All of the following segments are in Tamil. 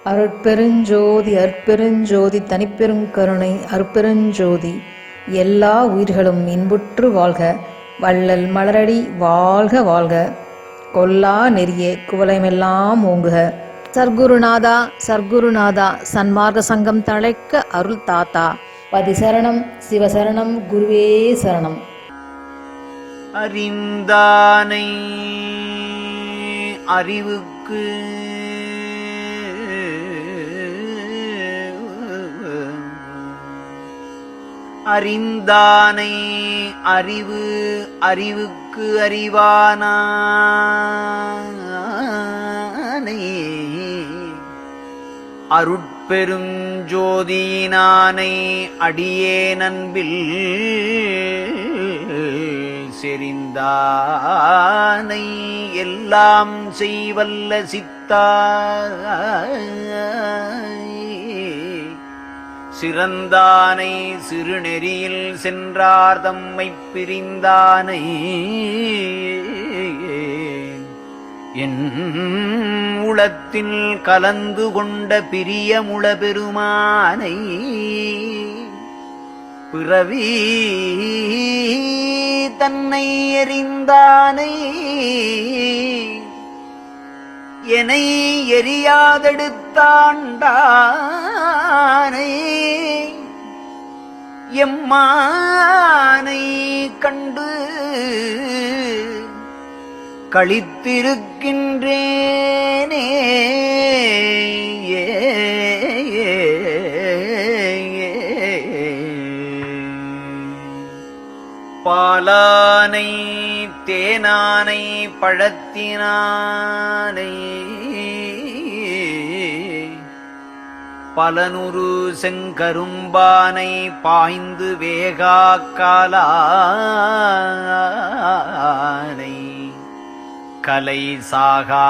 அருட்பெருஞ்சோதி அருட்பெருஞ்சோதி தனிப்பெருங்கருணை அருட்பெருஞ்சோதி. எல்லா உயிர்களும் இன்புற்று வாழ்க, வள்ளல் மலரடி வாழ்க வாழ்க, கொல்லா நெறியே குவலயமெல்லாம் ஓங்குக. சர்க்குருநாதா சர்க்குருநாதா, சன்மார்க்க சங்கம் தழைக்க அருள் தாத்தா. பதிசரணம் சிவசரணம் குருவே சரணம். அறிந்தானை அறிவுக்கு அறிந்தானை அறிவு அறிவுக்கு அறிவானானை அருட்பெருஞ்சோதியினானை அடியே நண்பில் செறிந்தானை எல்லாம் செய்வல்ல சித்தா சிறந்தானை சிறுநெறியில் சென்றார் தம்மை பிரிந்தானை என் உளத்தில் கலந்து கொண்ட பிரியமுள பெருமானை பிறவி தன்னை எறிந்தானை என்னை எரியாதெடுத்தாண்டானை எம்மானை கண்டு களித்திருக்கின்றேனே. பாலானை தேனானை பழத்தினானை பலனுரு செங்கரும்பானை பாய்ந்து வேகாக்காலானை கலை சாகா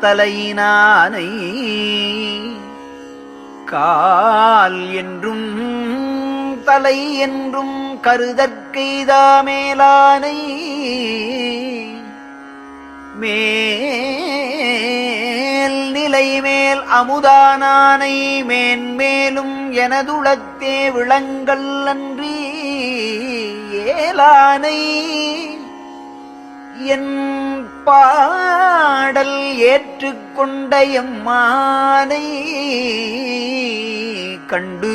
தலையினானை கால் என்றும் தலை என்றும் கருதற்கெய்தாமேலானை மேல் நிலை மேல் அமுதானானை மேன்மேலும் எனதுளத்தே விளங்கல் அன்றி ஏலானை என் பாடல் ஏற்றுக்கொண்ட எம்மானை கண்டு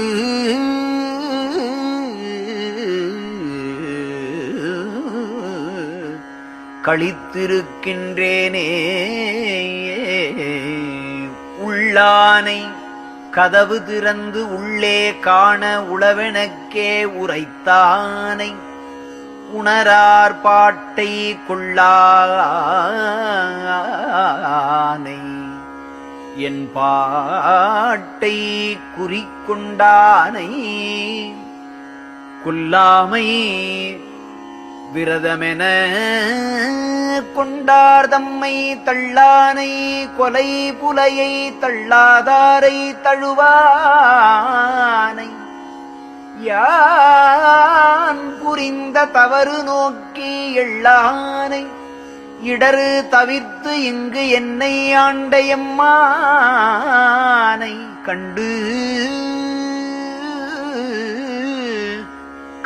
களித்திருக்கின்றேனே. உள்ளானை கதவு திறந்து உள்ளே காண உளவெனக்கே உரைத்தானை உணரார் பாட்டை கொள்ளானை என் பாட்டை குறிக்கொண்டானை கொல்லாமை விரதமென கொண்டார் தம்மை தள்ளானை கொலை புலையை தள்ளாதாரை தழுவானை யான் புரிந்த தவறு நோக்கி எள்ளானை இடரு தவிர்த்து இங்கு என்னை ஆண்டையம்மானை கண்டு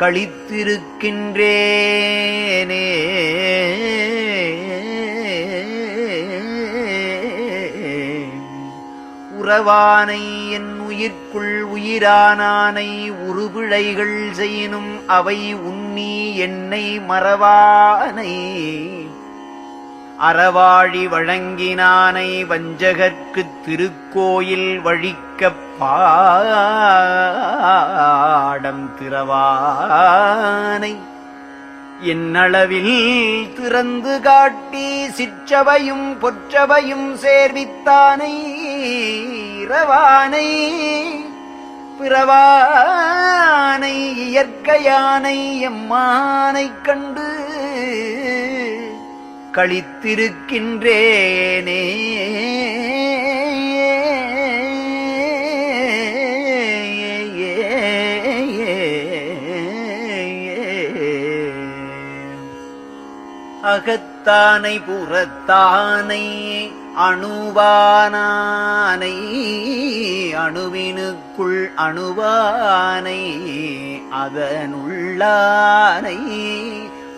களித்திருக்கின்றேனே. உறவானை என் உயிர்க்குள் உயிரானானை உருபிழைகள் செய்யினும் அவை உன்னி என்னை மறவானை அறவாழி வழங்கினானை வஞ்சகர்க்குத் திருக்கோயில் வழிக்கப் பாடம் திறவானை என்னளவில் திறந்து காட்டி சிற்றவையும் பொற்றவையும் சேர்வித்தானை இரவானை பிறவானை இயற்கையானை எம்மானை கண்டு களித்திருக்கின்றேனே. அகத்தானை புறத்தானை அணுவானானை அணுவினுக்குள் அணுவானை அதனுள்ளானை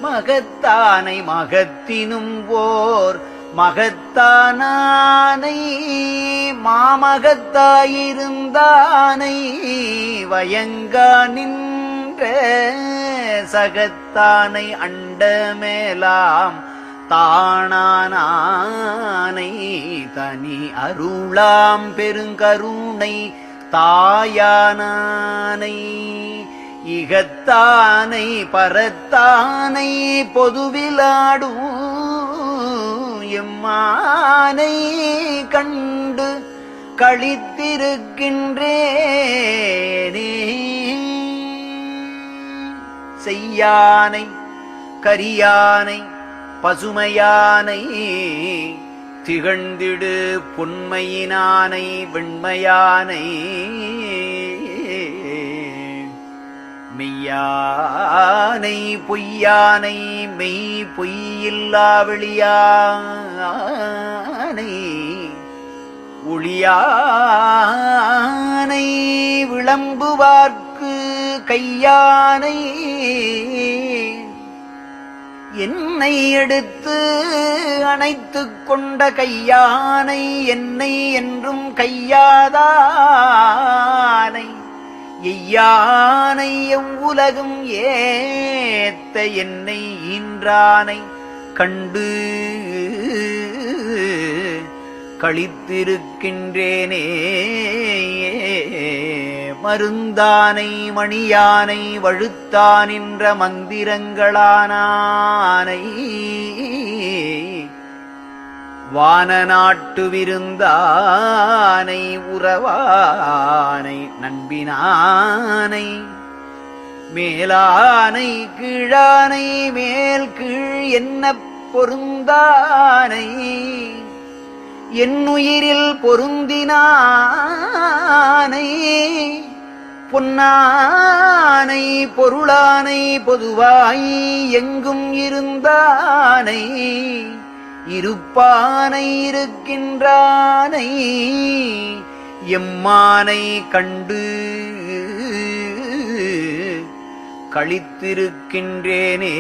மகத்தானை மகத்தினும் ஓர் மகத்தானானை மாமகத்தாயிருந்தானை வயங்கா நின்ற சகத்தானை அண்டமேலாம் தானானானை தனி அருளாம் பெருங்கருணை தாயானானை இகத்தானை பரத்தானை பொதுவிலாடும் எம்மானை கண்டு களித்திருக்கின்றேனே செய்யானை கரியானை பசுமையானை திகழ்ந்திடு பொன்மையினானை வெண்மையானை மெய்யானை பொய்யானை மெய் பொய்யில்லா வெளியானை ஒளியானை விளம்புவார்க்கு கையானை என்னை எடுத்து அணைத்துக் கொண்ட கையானை என்னை என்றும் கையாதானை எய்யானை எவ்வுலகும் ஏத்த என்னை ஈன்றானை கண்டு களித்திருக்கின்றேனே மருந்தானை மணியானை வழுத்தானின்ற மந்திரங்களானானை வானநாட்டு விருந்தானை உறவானை நண்பினானை மேலானை கீழானை மேல் கீழ் என்ன பொருந்தானை என்னுயிரில் பொருந்தினானை பொன்னானை பொருளானை பொதுவாய் எங்கும் இருந்தானை இருப்பானை இருக்கின்றானை எம்மானை கண்டு களித்திருக்கின்றேனே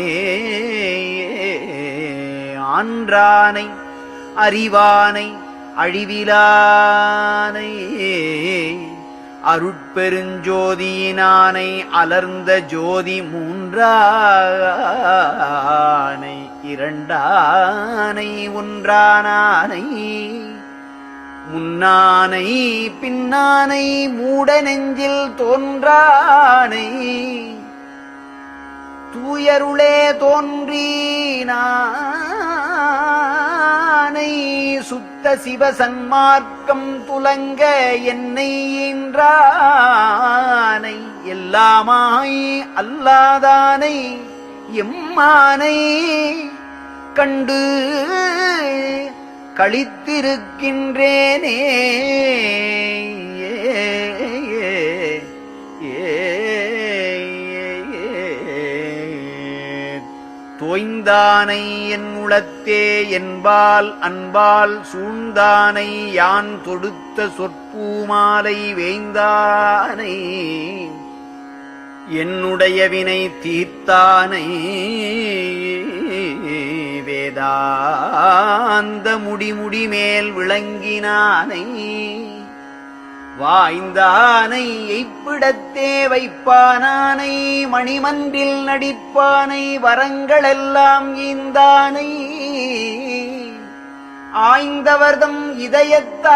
ஆன்றானை அறிவானை அழிவிலானை அருட்பெருஞ்சோதியினானை அலர்ந்த ஜோதி மூன்றானை இரண்டானை ஒன்றானானை முன்னானை பின்னானை மூட நெஞ்சில் தோன்றானை தூயருளே தோன்றினானை சுத்த சிவ சன்மார்க்கம் துலங்க என்னை ஈன்றானை எல்லாமாய் அல்லாதானை எம்மானை கண்டு களித்திருக்கின்றேனே தோய்ந்தானை என் உளத்தே என்பால் அன்பால் சூழ்ந்தானை யான் தொடுத்த சொற்பூமாலை வேய்ந்தானை என்னுடைய வினை தீர்த்தானை வேதாந்த முடிமுடி மேல் விளங்கினானை வாய்ந்தானை எய்ப்பிடத்தே வைப்பானானை மணிமன்றில் நடிப்பானை வரங்களெல்லாம் ஈந்தானை ஆய்ந்தவர்தம் இதயத்தானை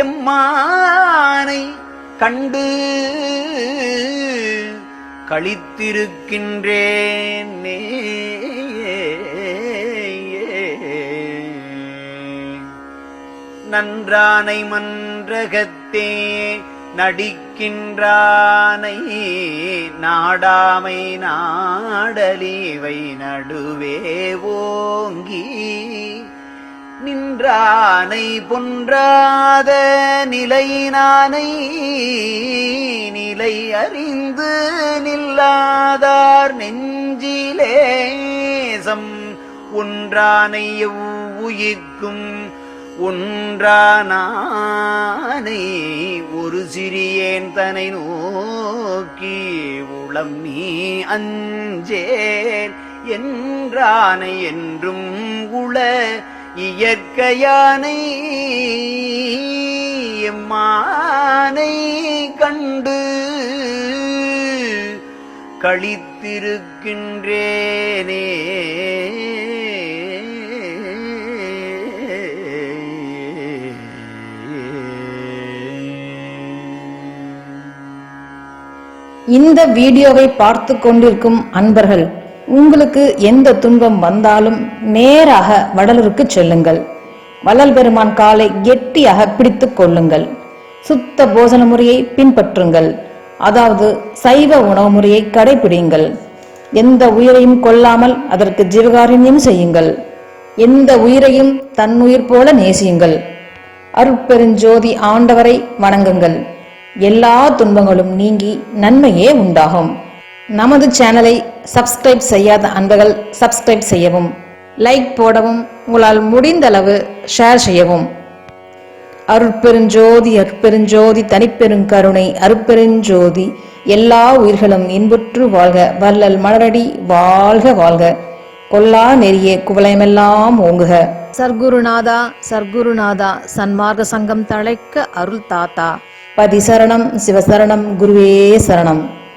எம்மானை கண்டு களித்திருக்கின்றேனே நன்றானை மன்றகத்தே நடிக்கின்றானை நாடாமை நாடலிவை நடுவே ஓங்கி நின்றானை பொன்றாத நிலையினானை நிலை அறிந்து நில்லாதார் நெஞ்சிலேசம் ஒன்றானை எவ்வுயிர்க்கும் ஒன்றானானை ஒரு சிறியேன் தனை நோக்கி உளம் நீ அஞ்சேல் என்றானை என்றும் உள இயற்கையானை எம்மானை கண்டு களித்திருக்கின்றேனே. இந்த வீடியோவை பார்த்து கொண்டிருக்கும் அன்பர்கள், உங்களுக்கு எந்த துன்பம் வந்தாலும் நேராக வடலூருக்கு செல்லுங்கள். வள்ளல் பெருமான் காலை கெட்டியாக பிடித்துக் கொள்ளுங்கள். சுத்த போஜன முறையை பின்பற்றுங்கள். அதாவது சைவ உணவு முறையை கடைபிடிங்கள். எந்த உயிரையும் கொல்லாமல் அதற்கு ஜீவகாருண்யம் செய்யுங்கள். எந்த உயிரையும் தன்னுயிர் போல நேசியுங்கள். அருட்பெருஞ்சோதி ஆண்டவரை வணங்குங்கள். எல்லா துன்பங்களும் நீங்கி நன்மையே உண்டாகும். நமது சேனலை சப்ஸ்கிரைப் செய்யாத அன்பர்கள் சப்ஸ்கிரைப் செய்யவும், லைக் போடவும், உங்களால் முடிந்தளவு ஷேர் செய்யவும். அருட்பெருஞ்சோதி அருட்பெருஞ்சோதி தனிப்பெருங்கருணை அருட்பெருஞ்சோதி எல்லா உயிர்களும் இன்புற்று வாழ்க. வள்ளல் மலரடி வாழ்க வாழ்க. கொல்லா நெறியே குவலயமெல்லாம் ஓங்குக. சர்க்குருநாதா சர்க்குருநாதா சன்மார்க்க சங்கம் தழைக்க அருள் தாத்தா. பதி சரணம், சிவசரணம், குருவே சரணம்.